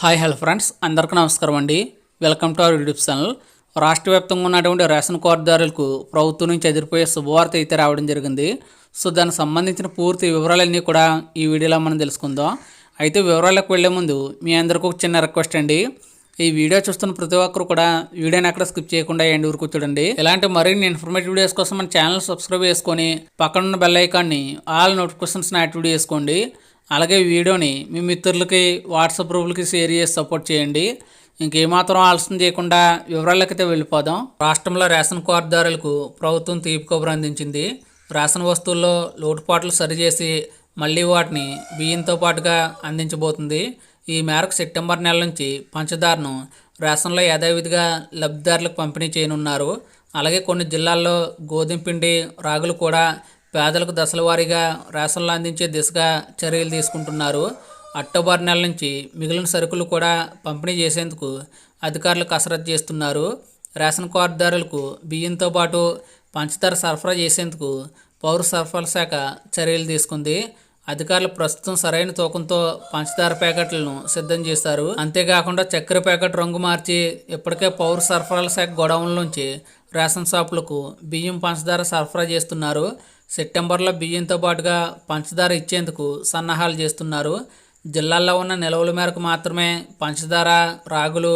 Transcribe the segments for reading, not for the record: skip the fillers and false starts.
Hi hello friends, అందరికీ నమస్కారం అండి. Welcome to our YouTube channel. రాష్ట్ర వ్యాప్తంగా ఉన్నటువంటి రేషన్ కార్డుదారులకు ప్రభుత్వం నుంచి ఎదిరిపోయే శుభవార్త అయితే రావడం జరిగింది. సో దానికి సంబంధించిన పూర్తి వివరాలన్నీ కూడా ఈ వీడియోలో మనం తెలుసుకుందాం. అయితే వివరాలకు వెళ్లే ముందు మీ అందరికీ ఒక చిన్న రిక్వెస్ట్ అండి. ఈ వీడియో చూస్తున్న ప్రతి ఒక్కరు కూడా వీడియోని ఎక్కడ స్కిప్ చేయకుండా ఎండ్ వరకు చూడండి. ఇలాంటి మరిన్ని ఇన్ఫర్మేటివ్ వీడియోస్ కోసం మన ఛానల్ సబ్స్క్రైబ్ చేసుకొని పక్కనున్న బెల్ ఐకాన్ని ఆల్ నోటిఫికేషన్స్ యాక్టివేట్ చేసుకోండి. అలాగే వీడియోని మీ మిత్రులకి వాట్సాప్ గ్రూపులకి షేర్ చేసి సపోర్ట్ చేయండి. ఇంకేమాత్రం ఆలస్యం చేయకుండా వివరాలకైతే వెళ్ళిపోదాం. రాష్ట్రంలో రేషన్ కార్డుదారులకు ప్రభుత్వం తీపి కబురు అందించింది. రేషన్ వస్తువుల్లో లోటుపాట్లు సరిచేసి మళ్ళీ వాటిని బియ్యంతో పాటుగా అందించబోతుంది. ఈ మేరకు సెప్టెంబర్ నెల నుంచి పంచదారను రేషన్లో యథావిధిగా లబ్ధిదారులకు పంపిణీ చేయనున్నారు. అలాగే కొన్ని జిల్లాల్లో గోధుమ పిండి, రాగులు కూడా పేదలకు దశల వారీగా రేషన్లు అందించే దిశగా చర్యలు తీసుకుంటున్నారు. అక్టోబర్ నెల నుంచి మిగిలిన సరుకులు కూడా పంపిణీ చేసేందుకు అధికారులు కసరత్తు చేస్తున్నారు. రేషన్ కార్డుదారులకు బియ్యంతో పాటు పంచదార సరఫరా చేసేందుకు పౌర సరఫరాల శాఖ చర్యలు తీసుకుంది. అధికారులు ప్రస్తుతం సరైన తూకంతో పంచదార ప్యాకెట్లను సిద్ధం చేశారు. అంతేకాకుండా చక్కెర ప్యాకెట్ రంగు మార్చి ఇప్పటికే పౌర సరఫరాల శాఖ గోడౌన్ల నుంచి రేషన్ షాపులకు బియ్యం, పంచదార సరఫరా చేస్తున్నారు. సెప్టెంబర్లో బియ్యంతో పాటుగా పంచదార ఇచ్చేందుకు సన్నాహాలు చేస్తున్నారు. జిల్లాల్లో ఉన్న నిల్వల మేరకు మాత్రమే పంచదార, రాగులు,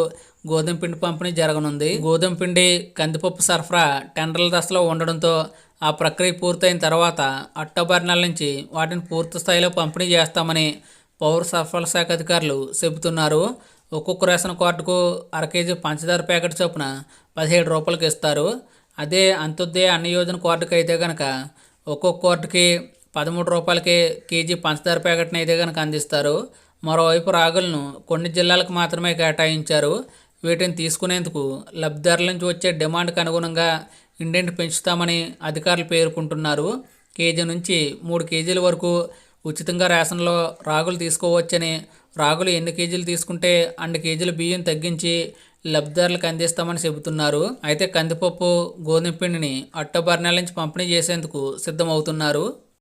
గోధుమ పిండి పంపిణీ జరగనుంది. గోధుమ పిండి, కందిపప్పు సరఫరా టెండర్ల దశలో ఉండడంతో ఆ ప్రక్రియ పూర్తయిన తర్వాత అక్టోబర్ నెల నుంచి వాటిని పూర్తి స్థాయిలో పంపిణీ చేస్తామని పౌర సరఫరాల శాఖ అధికారులు చెబుతున్నారు. ఒక్కొక్క రేషన్ కార్డుకు అర కేజీ పంచదార ప్యాకెట్ చొప్పున 17 రూపాయలకు ఇస్తారు. అదే అంత్యోదయ అన్న యోజన కార్డుకి అయితే కనుక ఒక్కొక్క కార్డుకి 13 రూపాయలకి కేజీ పంచదార ప్యాకెట్ని అయితే కనుక అందిస్తారు. మరోవైపు రాగులను కొన్ని జిల్లాలకు మాత్రమే కేటాయించారు. వీటిని తీసుకునేందుకు లబ్ధిదారుల నుంచి వచ్చే డిమాండ్కి అనుగుణంగా ఇండెంట్ పెంచుతామని అధికారులు పేర్కొంటున్నారు. కేజీ నుంచి 3 కేజీల వరకు ఉచితంగా రేషన్లో రాగులు తీసుకోవచ్చని, రాగులు ఎన్ని కేజీలు తీసుకుంటే అన్ని కేజీల బియ్యం తగ్గించి లబ్ధిదారులకు అందిస్తామని చెబుతున్నారు. అయితే కందిపప్పు, గోధుమ పిండిని అక్టోబర్ నెల నుంచి పంపిణీ చేసేందుకు సిద్ధమవుతున్నారు.